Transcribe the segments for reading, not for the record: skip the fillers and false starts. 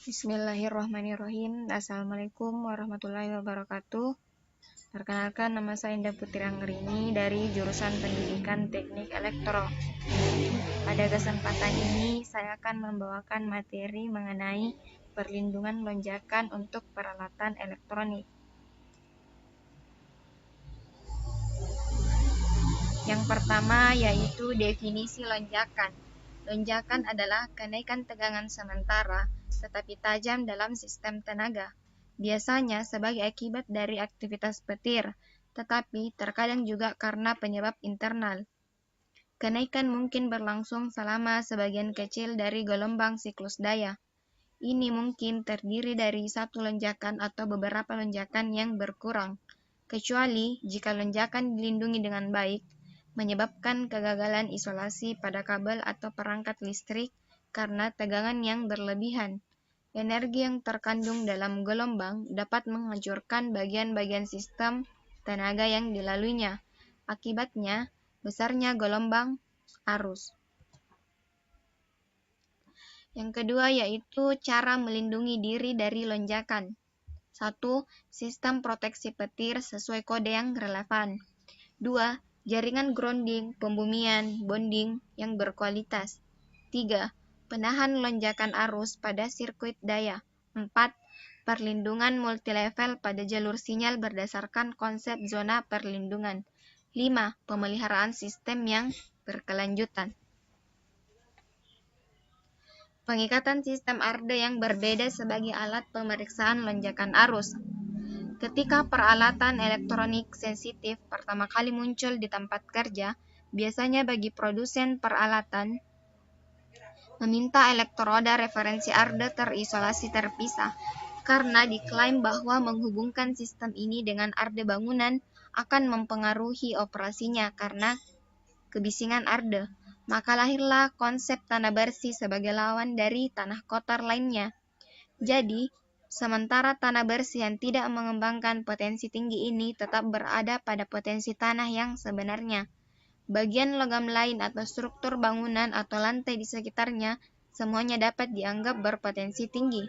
Bismillahirrahmanirrahim. Assalamualaikum warahmatullahi wabarakatuh. Perkenalkan, nama saya Indah Putri Anggerini dari jurusan Pendidikan Teknik Elektro. Pada kesempatan ini, saya akan membawakan materi mengenai perlindungan lonjakan untuk peralatan elektronik. Yang pertama yaitu definisi lonjakan. Lonjakan adalah kenaikan tegangan sementara tetapi tajam dalam sistem tenaga, biasanya sebagai akibat dari aktivitas petir, tetapi terkadang juga karena penyebab internal. Kenaikan mungkin berlangsung selama sebagian kecil dari gelombang siklus daya. Ini mungkin terdiri dari satu lonjakan atau beberapa lonjakan yang berkurang, kecuali jika lonjakan dilindungi dengan baik, menyebabkan kegagalan isolasi pada kabel atau perangkat listrik karena tegangan yang berlebihan. Energi yang terkandung dalam gelombang dapat menghancurkan bagian-bagian sistem tenaga yang dilaluinya. Akibatnya, besarnya gelombang arus. Yang kedua yaitu cara melindungi diri dari lonjakan. 1. Sistem proteksi petir sesuai kode yang relevan. 2. Jaringan grounding, pembumian, bonding yang berkualitas. 3. Penahan lonjakan arus pada sirkuit daya. 4. Perlindungan multilevel pada jalur sinyal berdasarkan konsep zona perlindungan. 5. Pemeliharaan sistem yang berkelanjutan. Pengikatan sistem ARDE yang berbeda sebagai alat pemeriksaan lonjakan arus. Ketika peralatan elektronik sensitif pertama kali muncul di tempat kerja, biasanya bagi produsen peralatan meminta elektroda referensi ARDE terisolasi terpisah, karena diklaim bahwa menghubungkan sistem ini dengan ARDE bangunan akan mempengaruhi operasinya karena kebisingan ARDE. Maka lahirlah konsep tanah bersih sebagai lawan dari tanah kotor lainnya. Jadi, sementara tanah bersih yang tidak mengembangkan potensi tinggi ini tetap berada pada potensi tanah yang sebenarnya. Bagian logam lain atau struktur bangunan atau lantai di sekitarnya semuanya dapat dianggap berpotensi tinggi.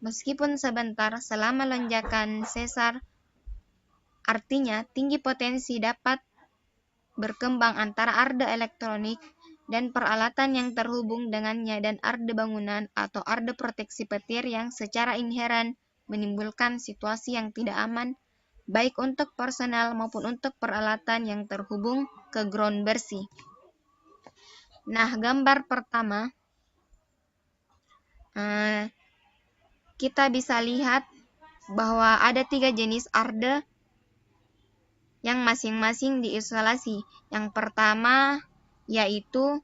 Meskipun sebentar selama lonjakan sesar, artinya tinggi potensi dapat berkembang antara ARDE elektronik dan peralatan yang terhubung dengannya dan ARDE bangunan atau ARDE proteksi petir yang secara inheren menimbulkan situasi yang tidak aman baik untuk personel maupun untuk peralatan yang terhubung ke ground bersih. Nah, gambar pertama kita bisa lihat bahwa ada 3 jenis ARDE yang masing-masing diisolasi. Yang pertama yaitu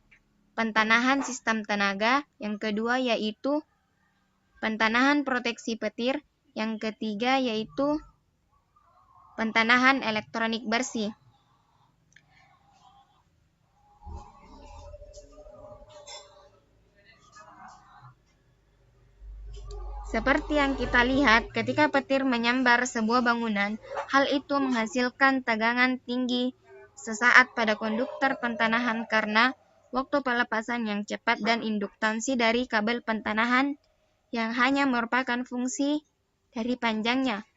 pentanahan sistem tenaga, yang kedua yaitu pentanahan proteksi petir, yang ketiga yaitu pentanahan elektronik bersih. Seperti yang kita lihat, ketika petir menyambar sebuah bangunan, hal itu menghasilkan tegangan tinggi sesaat pada konduktor pentanahan karena waktu pelepasan yang cepat dan induktansi dari kabel pentanahan yang hanya merupakan fungsi dari panjangnya.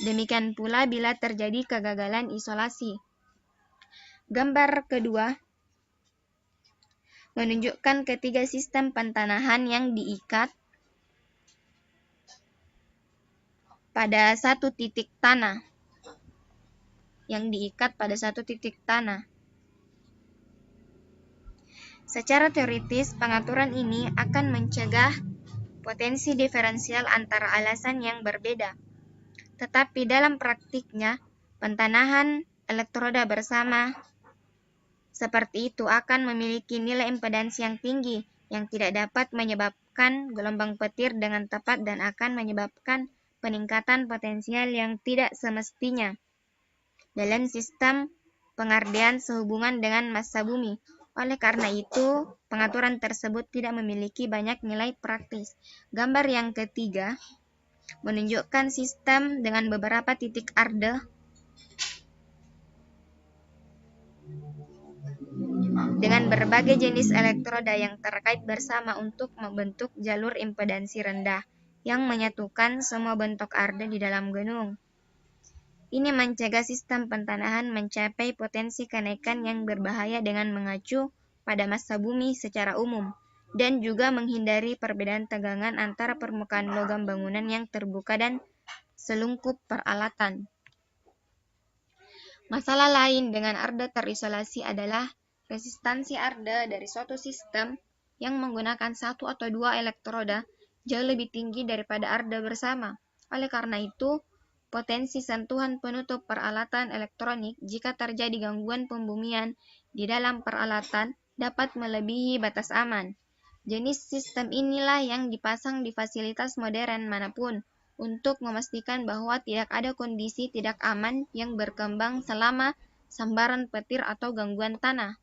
Demikian pula bila terjadi kegagalan isolasi. Gambar kedua menunjukkan ketiga sistem pentanahan yang diikat pada satu titik tanah. Secara teoritis, pengaturan ini akan mencegah potensi diferensial antara alasan yang berbeda. Tetapi dalam praktiknya, pentanahan elektroda bersama seperti itu akan memiliki nilai impedansi yang tinggi yang tidak dapat menyebabkan gelombang petir dengan tepat dan akan menyebabkan peningkatan potensial yang tidak semestinya dalam sistem pengardian sehubungan dengan massa bumi. Oleh karena itu, pengaturan tersebut tidak memiliki banyak nilai praktis. Gambar yang ketiga menunjukkan sistem dengan beberapa titik ARDE dengan berbagai jenis elektroda yang terkait bersama untuk membentuk jalur impedansi rendah yang menyatukan semua bentuk arde di dalam gunung. Ini mencegah sistem pentanahan mencapai potensi kenaikan yang berbahaya dengan mengacu pada massa bumi secara umum, dan juga menghindari perbedaan tegangan antara permukaan logam bangunan yang terbuka dan selungkup peralatan. Masalah lain dengan arde terisolasi adalah resistansi arde dari suatu sistem yang menggunakan satu atau dua elektroda jauh lebih tinggi daripada arde bersama. Oleh karena itu, potensi sentuhan penutup peralatan elektronik jika terjadi gangguan pembumian di dalam peralatan dapat melebihi batas aman. Jenis sistem inilah yang dipasang di fasilitas modern manapun untuk memastikan bahwa tidak ada kondisi tidak aman yang berkembang selama sambaran petir atau gangguan tanah.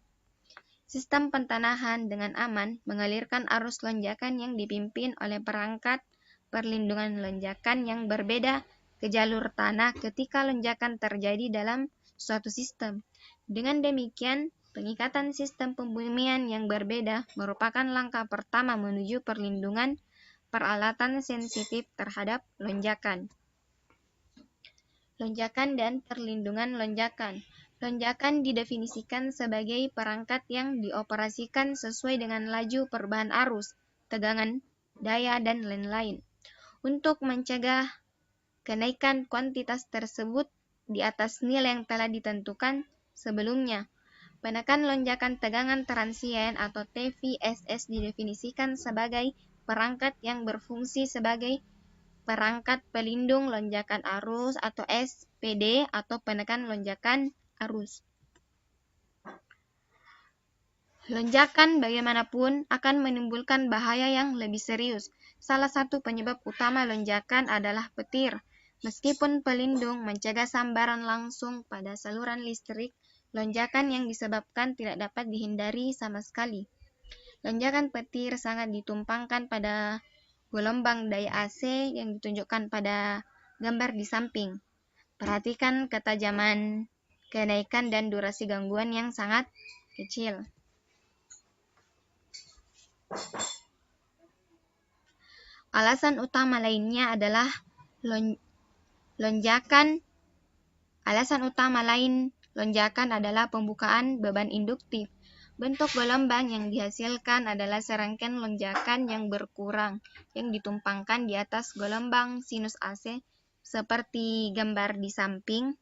Sistem pentanahan dengan aman mengalirkan arus lonjakan yang dipimpin oleh perangkat perlindungan lonjakan yang berbeda ke jalur tanah ketika lonjakan terjadi dalam suatu sistem. Dengan demikian, pengikatan sistem pembumian yang berbeda merupakan langkah pertama menuju perlindungan peralatan sensitif terhadap lonjakan. Lonjakan dan perlindungan lonjakan. Lonjakan didefinisikan sebagai perangkat yang dioperasikan sesuai dengan laju perubahan arus, tegangan, daya, dan lain-lain. Untuk mencegah kenaikan kuantitas tersebut di atas nilai yang telah ditentukan sebelumnya, penekan lonjakan tegangan transien atau TVSS didefinisikan sebagai perangkat yang berfungsi sebagai perangkat pelindung lonjakan arus atau SPD atau penekan lonjakan arus. Lonjakan bagaimanapun akan menimbulkan bahaya yang lebih serius. Salah satu penyebab utama lonjakan adalah petir. Meskipun pelindung mencegah sambaran langsung pada saluran listrik, lonjakan yang disebabkan tidak dapat dihindari sama sekali. Lonjakan petir sangat ditumpangkan pada gelombang daya AC yang ditunjukkan pada gambar di samping. Perhatikan ketajaman kenaikan dan durasi gangguan yang sangat kecil. Alasan utama lainnya adalah lonjakan adalah pembukaan beban induktif. Bentuk gelombang yang dihasilkan adalah serangkaian lonjakan yang berkurang yang ditumpangkan di atas gelombang sinus AC seperti gambar di samping.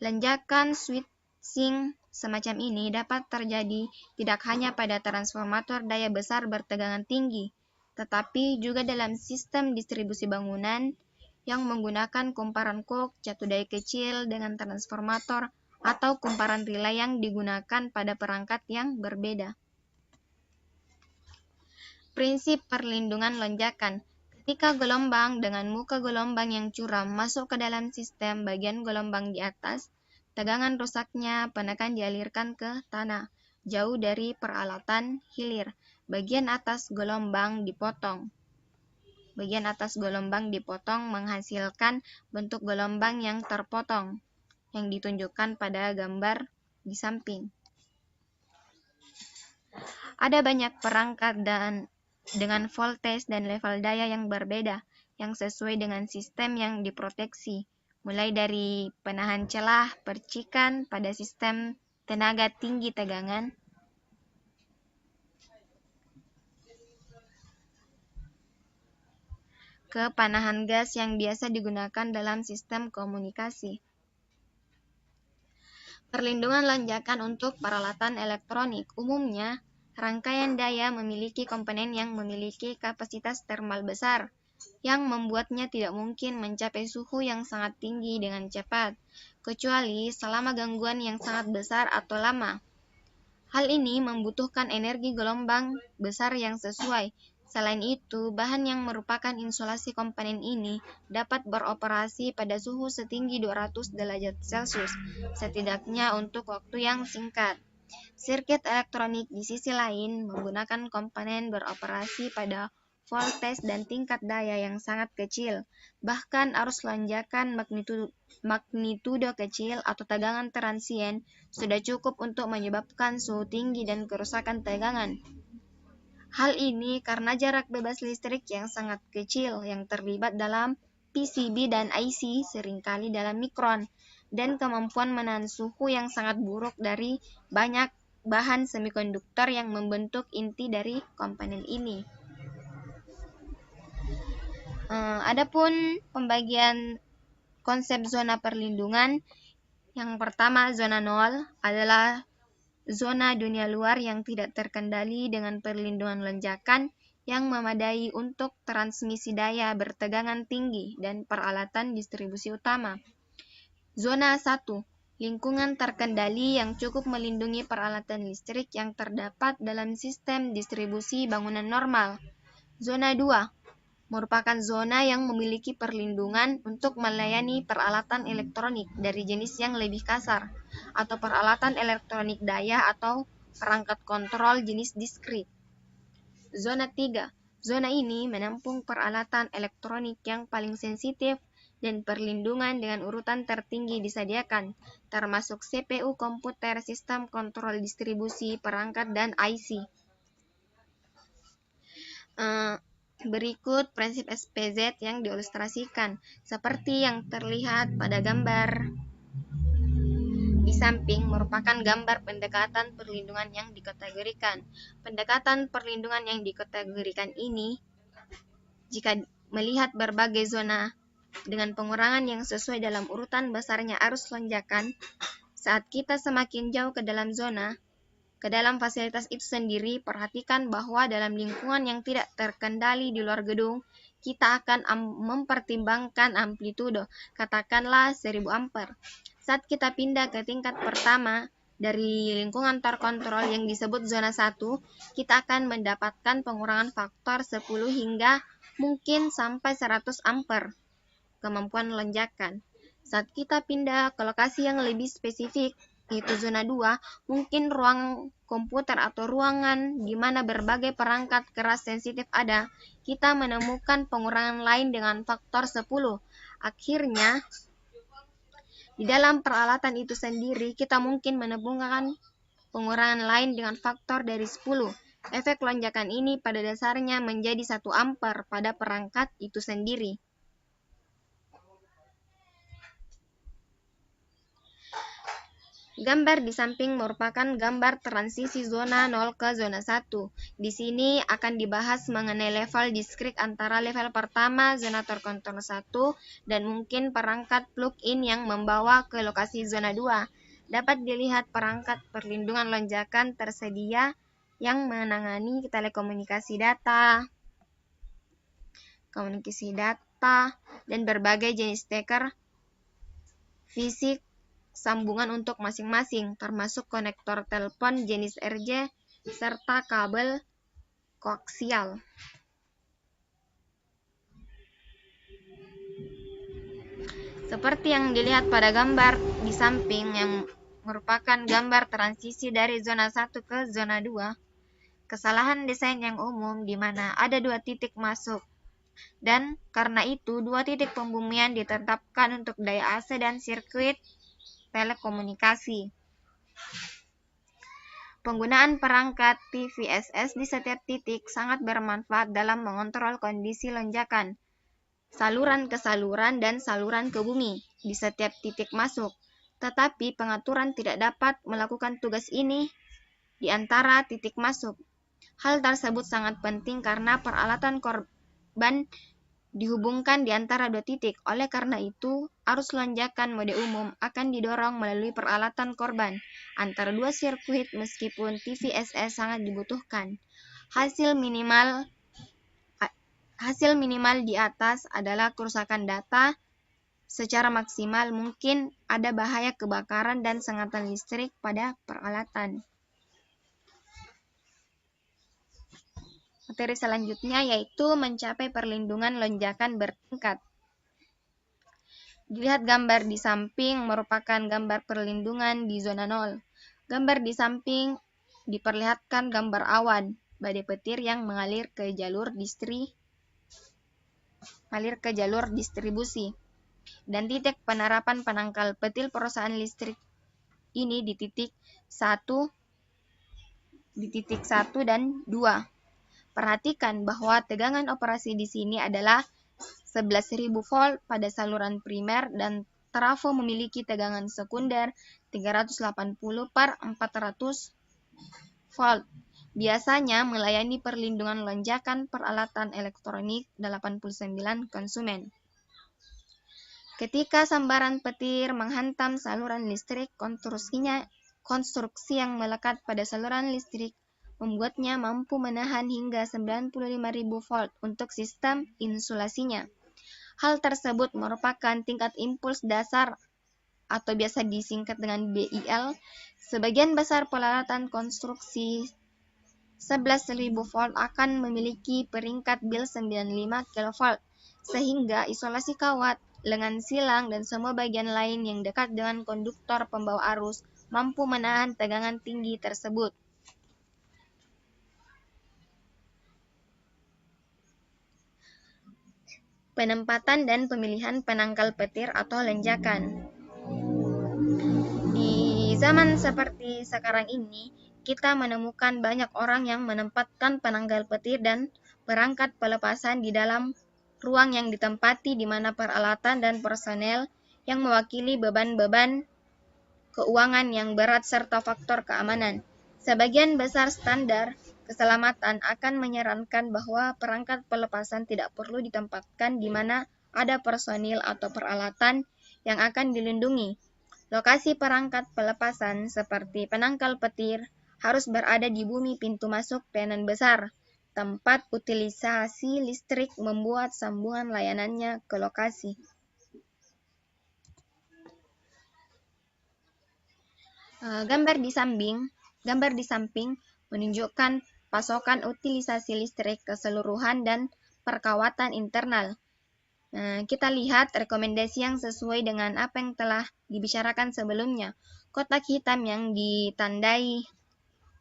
Lonjakan switching semacam ini dapat terjadi tidak hanya pada transformator daya besar bertegangan tinggi, tetapi juga dalam sistem distribusi bangunan yang menggunakan kumparan coke jatuh daya kecil dengan transformator atau kumparan relay yang digunakan pada perangkat yang berbeda. Prinsip perlindungan lonjakan. Ketika gelombang dengan muka gelombang yang curam masuk ke dalam sistem bagian gelombang di atas, tegangan rusaknya penekan dialirkan ke tanah, jauh dari peralatan hilir. Bagian atas gelombang dipotong menghasilkan bentuk gelombang yang terpotong, yang ditunjukkan pada gambar di samping. Ada banyak perangkat dengan voltage dan level daya yang berbeda, yang sesuai dengan sistem yang diproteksi, mulai dari penahan celah percikan pada sistem tenaga tinggi tegangan, ke panahan gas yang biasa digunakan dalam sistem komunikasi. Perlindungan lonjakan untuk peralatan elektronik. Umumnya, rangkaian daya memiliki komponen yang memiliki kapasitas termal besar, yang membuatnya tidak mungkin mencapai suhu yang sangat tinggi dengan cepat, kecuali selama gangguan yang sangat besar atau lama. Hal ini membutuhkan energi gelombang besar yang sesuai. Selain itu, bahan yang merupakan insulasi komponen ini dapat beroperasi pada suhu setinggi 200 derajat Celcius, setidaknya untuk waktu yang singkat. Sirkuit elektronik di sisi lain menggunakan komponen beroperasi pada voltage dan tingkat daya yang sangat kecil. Bahkan arus lonjakan magnitudo kecil atau tegangan transien sudah cukup untuk menyebabkan suhu tinggi dan kerusakan tegangan. Hal ini karena jarak bebas listrik yang sangat kecil yang terlibat dalam PCB dan IC seringkali dalam mikron, dan kemampuan menahan suhu yang sangat buruk dari banyak bahan semikonduktor yang membentuk inti dari komponen ini. Adapun pembagian konsep zona perlindungan, yang pertama, zona 0 adalah zona dunia luar yang tidak terkendali dengan perlindungan lonjakan yang memadai untuk transmisi daya bertegangan tinggi dan peralatan distribusi utama. Zona 1, lingkungan terkendali yang cukup melindungi peralatan listrik yang terdapat dalam sistem distribusi bangunan normal. Zona 2, merupakan zona yang memiliki perlindungan untuk melayani peralatan elektronik dari jenis yang lebih kasar, atau peralatan elektronik daya atau perangkat kontrol jenis diskrit. Zona 3. Zona ini menampung peralatan elektronik yang paling sensitif dan perlindungan dengan urutan tertinggi disediakan, termasuk CPU komputer, sistem kontrol distribusi, perangkat, dan IC. Berikut prinsip SPZ yang diilustrasikan, seperti yang terlihat pada gambar di samping, merupakan gambar pendekatan perlindungan yang dikategorikan. Pendekatan perlindungan yang dikategorikan ini, jika melihat berbagai zona dengan pengurangan yang sesuai dalam urutan besarnya arus lonjakan, saat kita semakin jauh ke dalam zona, ke dalam fasilitas itu sendiri, perhatikan bahwa dalam lingkungan yang tidak terkendali di luar gedung, kita akan mempertimbangkan amplitudo, katakanlah 1000 ampere. Saat kita pindah ke tingkat pertama dari lingkungan terkontrol yang disebut zona 1, kita akan mendapatkan pengurangan faktor 10 hingga mungkin sampai 100 ampere kemampuan lonjakan. Saat kita pindah ke lokasi yang lebih spesifik, yaitu zona 2, mungkin ruang komputer atau ruangan di mana berbagai perangkat keras sensitif ada, kita menemukan pengurangan lain dengan faktor 10. Akhirnya, di dalam peralatan itu sendiri, kita mungkin menemukan pengurangan lain dengan faktor dari 10. Efek lonjakan ini pada dasarnya menjadi 1 ampere pada perangkat itu sendiri. Gambar di samping merupakan gambar transisi zona 0 ke zona 1. Di sini akan dibahas mengenai level diskrit antara level pertama, zona terkontrol 1, dan mungkin perangkat plug-in yang membawa ke lokasi zona 2. Dapat dilihat perangkat perlindungan lonjakan tersedia yang menangani telekomunikasi data, dan berbagai jenis steker fisik sambungan untuk masing-masing, termasuk konektor telepon jenis RJ serta kabel koaksial. Seperti yang dilihat pada gambar di samping yang merupakan gambar transisi dari zona 1 ke zona 2, kesalahan desain yang umum di mana ada 2 titik masuk, dan karena itu 2 titik pembumian ditetapkan untuk daya AC dan sirkuit telekomunikasi. Penggunaan perangkat TVSS di setiap titik sangat bermanfaat dalam mengontrol kondisi lonjakan, saluran ke saluran, dan saluran ke bumi di setiap titik masuk. Tetapi pengaturan tidak dapat melakukan tugas ini di antara titik masuk. Hal tersebut sangat penting karena peralatan korban dihubungkan di antara 2 titik. Oleh karena itu, arus lonjakan mode umum akan didorong melalui peralatan korban antara 2 sirkuit meskipun TVSS sangat dibutuhkan. Hasil minimal di atas adalah kerusakan data secara maksimal, mungkin ada bahaya kebakaran dan sengatan listrik pada peralatan. Materi selanjutnya yaitu mencapai perlindungan lonjakan bertingkat. Dilihat gambar di samping merupakan gambar perlindungan di zona 0. Gambar di samping diperlihatkan gambar awan, badai petir yang mengalir ke jalur distribusi. Dan titik penerapan penangkal petir perusahaan listrik ini di titik 1 dan 2. Perhatikan bahwa tegangan operasi di sini adalah 11.000 volt pada saluran primer dan trafo memiliki tegangan sekunder 380 per 400 volt. Biasanya melayani perlindungan lonjakan peralatan elektronik 89 konsumen. Ketika sambaran petir menghantam saluran listrik, konstruksi yang melekat pada saluran listrik membuatnya mampu menahan hingga 95.000 volt untuk sistem insulasinya. Hal tersebut merupakan tingkat impuls dasar atau biasa disingkat dengan BIL. Sebagian besar peralatan konstruksi 11.000 volt akan memiliki peringkat BIL 95 kV, sehingga isolasi kawat, lengan silang, dan semua bagian lain yang dekat dengan konduktor pembawa arus mampu menahan tegangan tinggi tersebut. Penempatan dan pemilihan penangkal petir atau lonjakan. Di zaman seperti sekarang ini, kita menemukan banyak orang yang menempatkan penangkal petir dan perangkat pelepasan di dalam ruang yang ditempati di mana peralatan dan personel yang mewakili beban-beban keuangan yang berat serta faktor keamanan. Sebagian besar standar keselamatan akan menyarankan bahwa perangkat pelepasan tidak perlu ditempatkan di mana ada personil atau peralatan yang akan dilindungi. Lokasi perangkat pelepasan seperti penangkal petir harus berada di bumi pintu masuk tenan besar. Tempat utilisasi listrik membuat sambungan layanannya ke lokasi. Gambar di samping menunjukkan pasokan utilisasi listrik keseluruhan dan perkawatan internal. Kita lihat rekomendasi yang sesuai dengan apa yang telah dibicarakan sebelumnya. Kotak hitam yang ditandai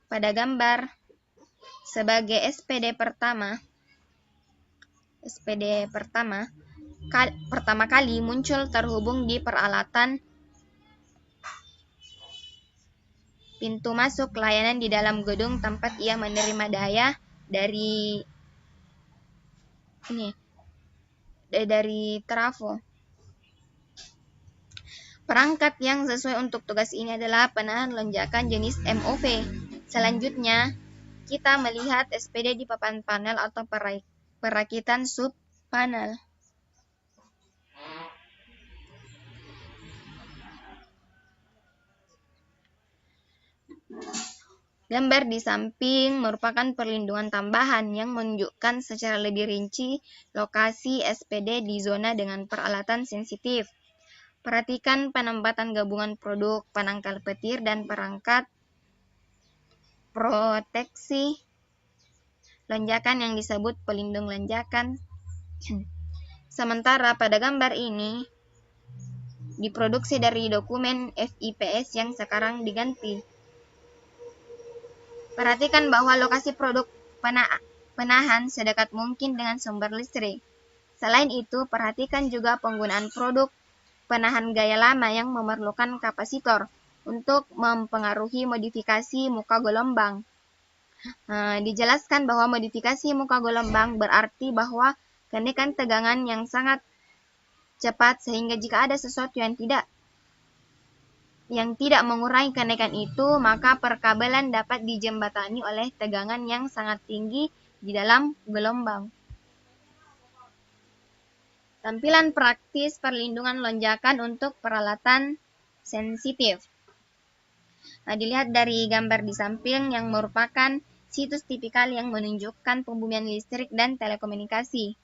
pada gambar sebagai SPD pertama pertama kali muncul terhubung di peralatan pintu masuk layanan di dalam gedung tempat ia menerima daya dari trafo. Perangkat yang sesuai untuk tugas ini adalah penahan lonjakan jenis MOV. Selanjutnya, kita melihat SPD di papan panel atau perakitan sub panel. Gambar di samping merupakan perlindungan tambahan yang menunjukkan secara lebih rinci lokasi SPD di zona dengan peralatan sensitif. Perhatikan penempatan gabungan produk penangkal petir dan perangkat proteksi lonjakan yang disebut pelindung lonjakan. Sementara pada gambar ini diproduksi dari dokumen FIPS yang sekarang diganti. Perhatikan bahwa lokasi produk penahan sedekat mungkin dengan sumber listrik. Selain itu, perhatikan juga penggunaan produk penahan gaya lama yang memerlukan kapasitor untuk mempengaruhi modifikasi muka gelombang. Dijelaskan bahwa modifikasi muka gelombang berarti bahwa kenaikan tegangan yang sangat cepat sehingga jika ada sesuatu yang tidak mengurangi kenaikan itu, maka perkabelan dapat dijembatani oleh tegangan yang sangat tinggi di dalam gelombang. Tampilan praktis perlindungan lonjakan untuk peralatan sensitif. Dilihat dari gambar di samping yang merupakan situs tipikal yang menunjukkan pembumian listrik dan telekomunikasi.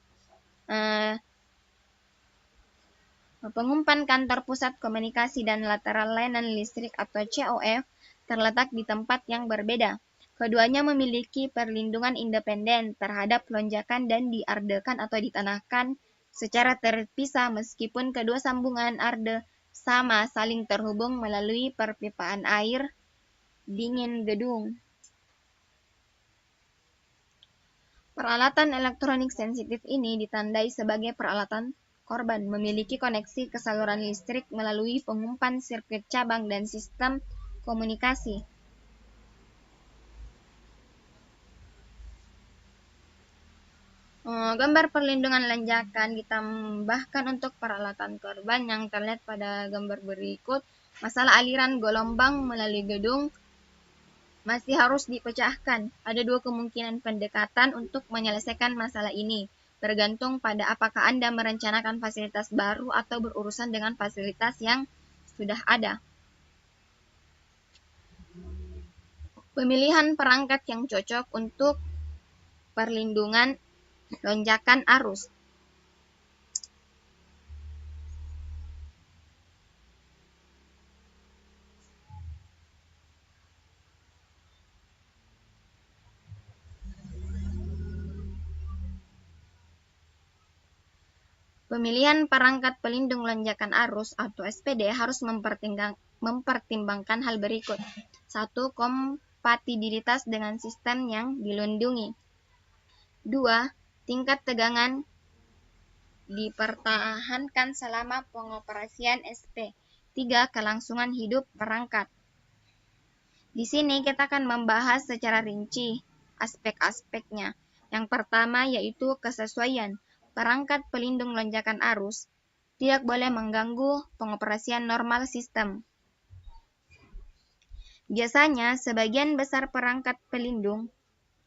Pengumpan kantor pusat komunikasi dan lateral layanan listrik atau COF terletak di tempat yang berbeda. Keduanya memiliki perlindungan independen terhadap lonjakan dan diardekan atau ditanahkan secara terpisah meskipun kedua sambungan arde sama saling terhubung melalui perpipaan air dingin gedung. Peralatan elektronik sensitif ini ditandai sebagai peralatan korban, memiliki koneksi ke saluran listrik melalui pengumpan sirkuit cabang dan sistem komunikasi. Gambar perlindungan lonjakan ditambahkan untuk peralatan korban yang terlihat pada gambar berikut. Masalah aliran gelombang melalui gedung masih harus dipecahkan. Ada dua kemungkinan pendekatan untuk menyelesaikan masalah ini, bergantung pada apakah Anda merencanakan fasilitas baru atau berurusan dengan fasilitas yang sudah ada. Pemilihan perangkat yang cocok untuk perlindungan lonjakan arus. Pemilihan perangkat pelindung lonjakan arus atau SPD harus mempertimbangkan hal berikut. 1. Kompatibilitas dengan sistem yang dilindungi. 2. Tingkat tegangan dipertahankan selama pengoperasian SP. 3. Kelangsungan hidup perangkat. Di sini kita akan membahas secara rinci aspek-aspeknya. Yang pertama yaitu kesesuaian. Perangkat pelindung lonjakan arus tidak boleh mengganggu pengoperasian normal sistem. Biasanya, sebagian besar perangkat pelindung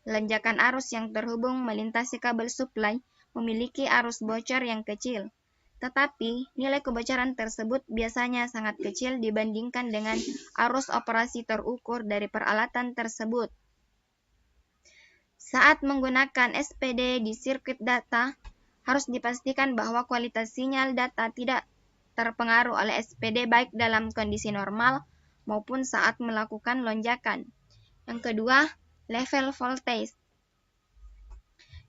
lonjakan arus yang terhubung melintasi kabel suplai memiliki arus bocor yang kecil. Tetapi, nilai kebocoran tersebut biasanya sangat kecil dibandingkan dengan arus operasi terukur dari peralatan tersebut. Saat menggunakan SPD di sirkuit data, harus dipastikan bahwa kualitas sinyal data tidak terpengaruh oleh SPD baik dalam kondisi normal maupun saat melakukan lonjakan. Yang kedua, level voltage.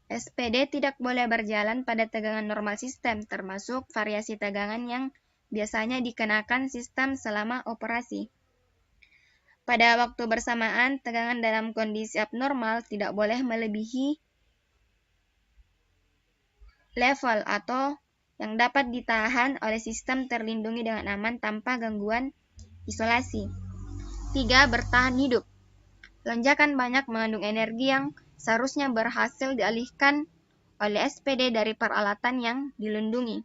SPD tidak boleh berjalan pada tegangan normal sistem, termasuk variasi tegangan yang biasanya dikenakan sistem selama operasi. Pada waktu bersamaan, tegangan dalam kondisi abnormal tidak boleh melebihi level atau yang dapat ditahan oleh sistem terlindungi dengan aman tanpa gangguan isolasi. 3. Bertahan hidup. Lonjakan banyak mengandung energi yang seharusnya berhasil dialihkan oleh SPD dari peralatan yang dilindungi.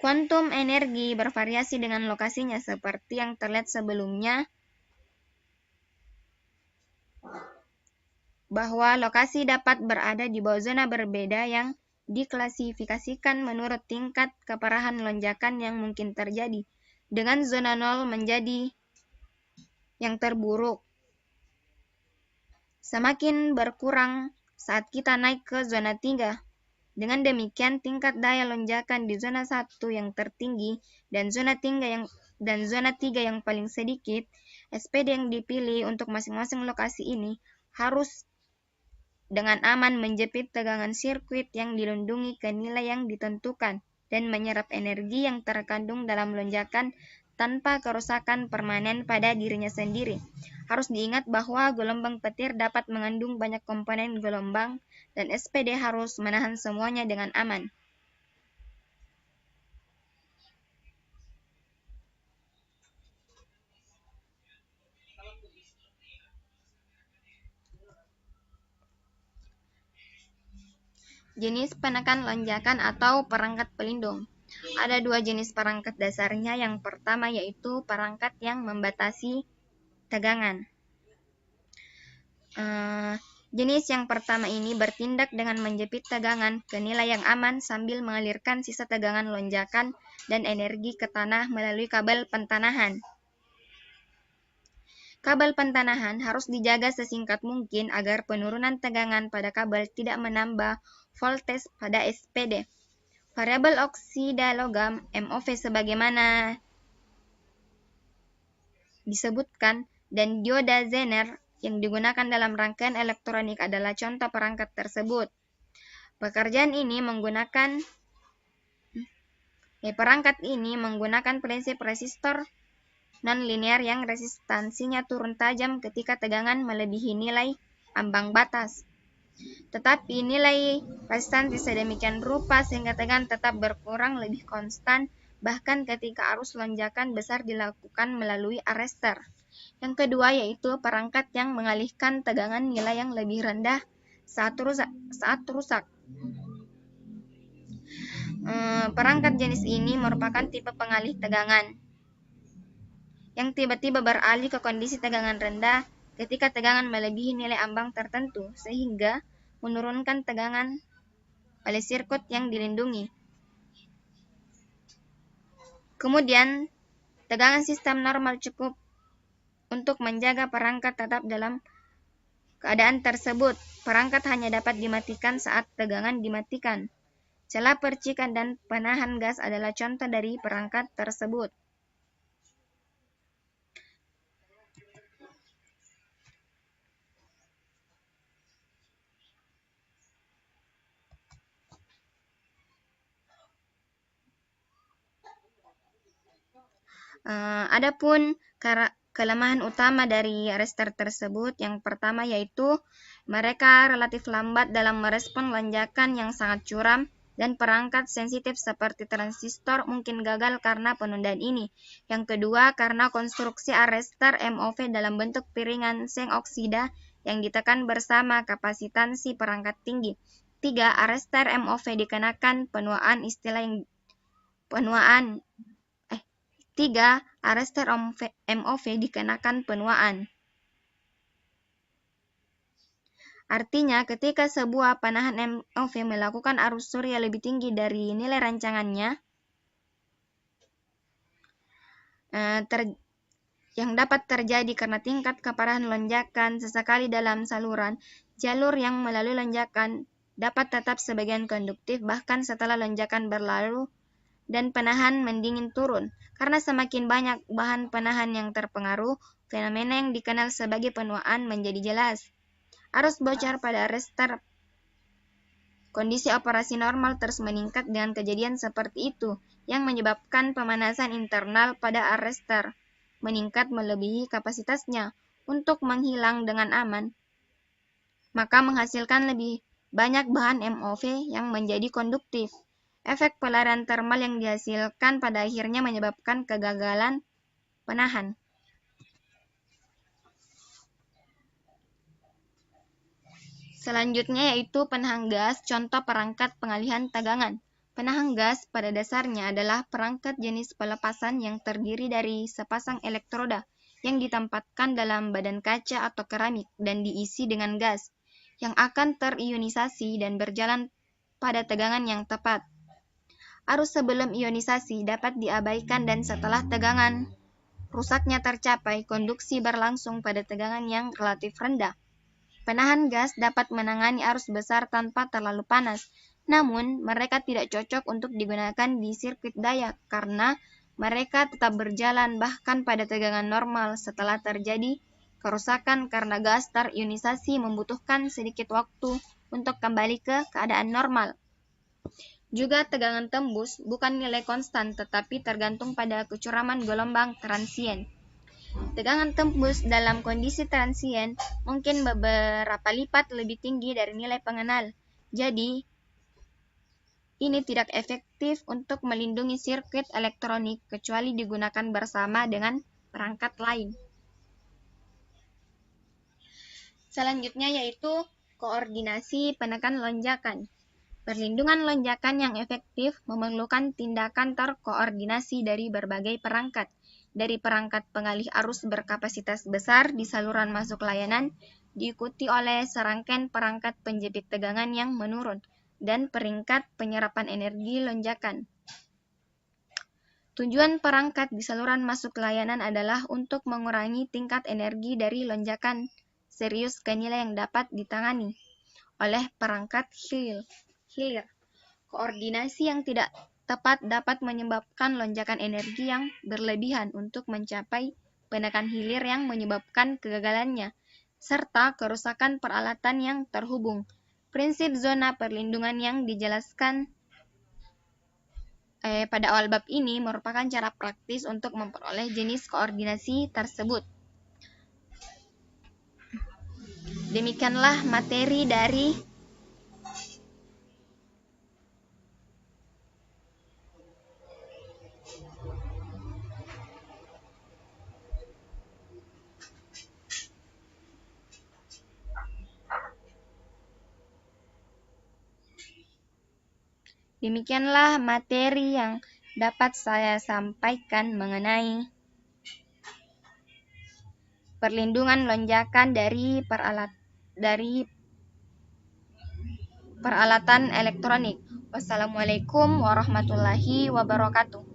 Kuantum energi bervariasi dengan lokasinya seperti yang terlihat sebelumnya, bahwa lokasi dapat berada di bawah zona berbeda yang diklasifikasikan menurut tingkat keparahan lonjakan yang mungkin terjadi, dengan zona 0 menjadi yang terburuk. Semakin berkurang saat kita naik ke zona 3. Dengan demikian, tingkat daya lonjakan di zona 1 yang tertinggi dan zona 3 yang paling sedikit. SPD yang dipilih untuk masing-masing lokasi ini harus dengan aman menjepit tegangan sirkuit yang dilindungi ke nilai yang ditentukan dan menyerap energi yang terkandung dalam lonjakan tanpa kerusakan permanen pada dirinya sendiri. Harus diingat bahwa gelombang petir dapat mengandung banyak komponen gelombang dan SPD harus menahan semuanya dengan aman. Jenis penekan lonjakan atau perangkat pelindung. Ada dua jenis perangkat dasarnya. Yang pertama yaitu perangkat yang membatasi tegangan. Jenis yang pertama ini bertindak dengan menjepit tegangan ke nilai yang aman sambil mengalirkan sisa tegangan lonjakan dan energi ke tanah melalui kabel pentanahan. Kabel pentanahan harus dijaga sesingkat mungkin agar penurunan tegangan pada kabel tidak menambah voltage pada SPD. Variabel oksida logam MOV sebagaimana disebutkan dan dioda Zener yang digunakan dalam rangkaian elektronik adalah contoh perangkat tersebut. Perangkat ini menggunakan prinsip resistor non-linear yang resistansinya turun tajam ketika tegangan melebihi nilai ambang batas. Tetapi nilai resistansi sedemikian rupa sehingga tegangan tetap berkurang lebih konstan bahkan ketika arus lonjakan besar dilakukan melalui arrestor. Yang kedua yaitu perangkat yang mengalihkan tegangan nilai yang lebih rendah saat rusak. Perangkat jenis ini merupakan tipe pengalih tegangan yang tiba-tiba beralih ke kondisi tegangan rendah ketika tegangan melebihi nilai ambang tertentu, sehingga menurunkan tegangan pada sirkuit yang dilindungi. Kemudian, tegangan sistem normal cukup untuk menjaga perangkat tetap dalam keadaan tersebut. Perangkat hanya dapat dimatikan saat tegangan dimatikan. Celah percikan dan penahan gas adalah contoh dari perangkat tersebut. Adapun kelemahan utama dari arrestor tersebut, yang pertama yaitu mereka relatif lambat dalam merespon lonjakan yang sangat curam, dan perangkat sensitif seperti transistor mungkin gagal karena penundaan ini. Yang kedua, karena konstruksi arrestor MOV dalam bentuk piringan seng oksida yang ditekan bersama kapasitansi perangkat tinggi. 3. Arrestor MOV dikenakan penuaan istilah yang penuaan 3. Arrestor MOV dikenakan penuaan. Artinya, ketika sebuah penahan MOV melakukan arus surya lebih tinggi dari nilai rancangannya, yang dapat terjadi karena tingkat keparahan lonjakan sesekali dalam saluran, jalur yang melalui lonjakan dapat tetap sebagian konduktif bahkan setelah lonjakan berlalu dan penahan mendingin turun. Karena semakin banyak bahan penahan yang terpengaruh, fenomena yang dikenal sebagai penuaan menjadi jelas. Arus bocor pada arrestor kondisi operasi normal terus meningkat dengan kejadian seperti itu, yang menyebabkan pemanasan internal pada arrestor meningkat melebihi kapasitasnya untuk menghilang dengan aman, maka menghasilkan lebih banyak bahan MOV yang menjadi konduktif. Efek pelarian termal yang dihasilkan pada akhirnya menyebabkan kegagalan penahan. Selanjutnya yaitu penahan gas, contoh perangkat pengalihan tegangan. Penahan gas pada dasarnya adalah perangkat jenis pelepasan yang terdiri dari sepasang elektroda yang ditempatkan dalam badan kaca atau keramik dan diisi dengan gas yang akan terionisasi dan berjalan pada tegangan yang tepat. Arus sebelum ionisasi dapat diabaikan dan setelah tegangan rusaknya tercapai, konduksi berlangsung pada tegangan yang relatif rendah. Penahan gas dapat menangani arus besar tanpa terlalu panas, namun mereka tidak cocok untuk digunakan di sirkuit daya karena mereka tetap berjalan bahkan pada tegangan normal. Setelah terjadi kerusakan karena gas terionisasi membutuhkan sedikit waktu untuk kembali ke keadaan normal. Juga tegangan tembus bukan nilai konstan tetapi tergantung pada kecuraman gelombang transien. Tegangan tembus dalam kondisi transien mungkin beberapa lipat lebih tinggi dari nilai pengenal. Jadi, ini tidak efektif untuk melindungi sirkuit elektronik kecuali digunakan bersama dengan perangkat lain. Selanjutnya yaitu koordinasi penekan lonjakan. Perlindungan lonjakan yang efektif memerlukan tindakan terkoordinasi dari berbagai perangkat, dari perangkat pengalih arus berkapasitas besar di saluran masuk layanan, diikuti oleh serangkaian perangkat penjepit tegangan yang menurun, dan peringkat penyerapan energi lonjakan. Tujuan perangkat di saluran masuk layanan adalah untuk mengurangi tingkat energi dari lonjakan serius ke nilai yang dapat ditangani oleh perangkat hilir. Koordinasi yang tidak tepat dapat menyebabkan lonjakan energi yang berlebihan untuk mencapai penekan hilir yang menyebabkan kegagalannya, serta kerusakan peralatan yang terhubung. Prinsip zona perlindungan yang dijelaskan pada awal bab ini merupakan cara praktis untuk memperoleh jenis koordinasi tersebut. Demikianlah materi dari Demikianlah materi yang dapat saya sampaikan mengenai perlindungan lonjakan dari peralatan elektronik. Wassalamualaikum warahmatullahi wabarakatuh.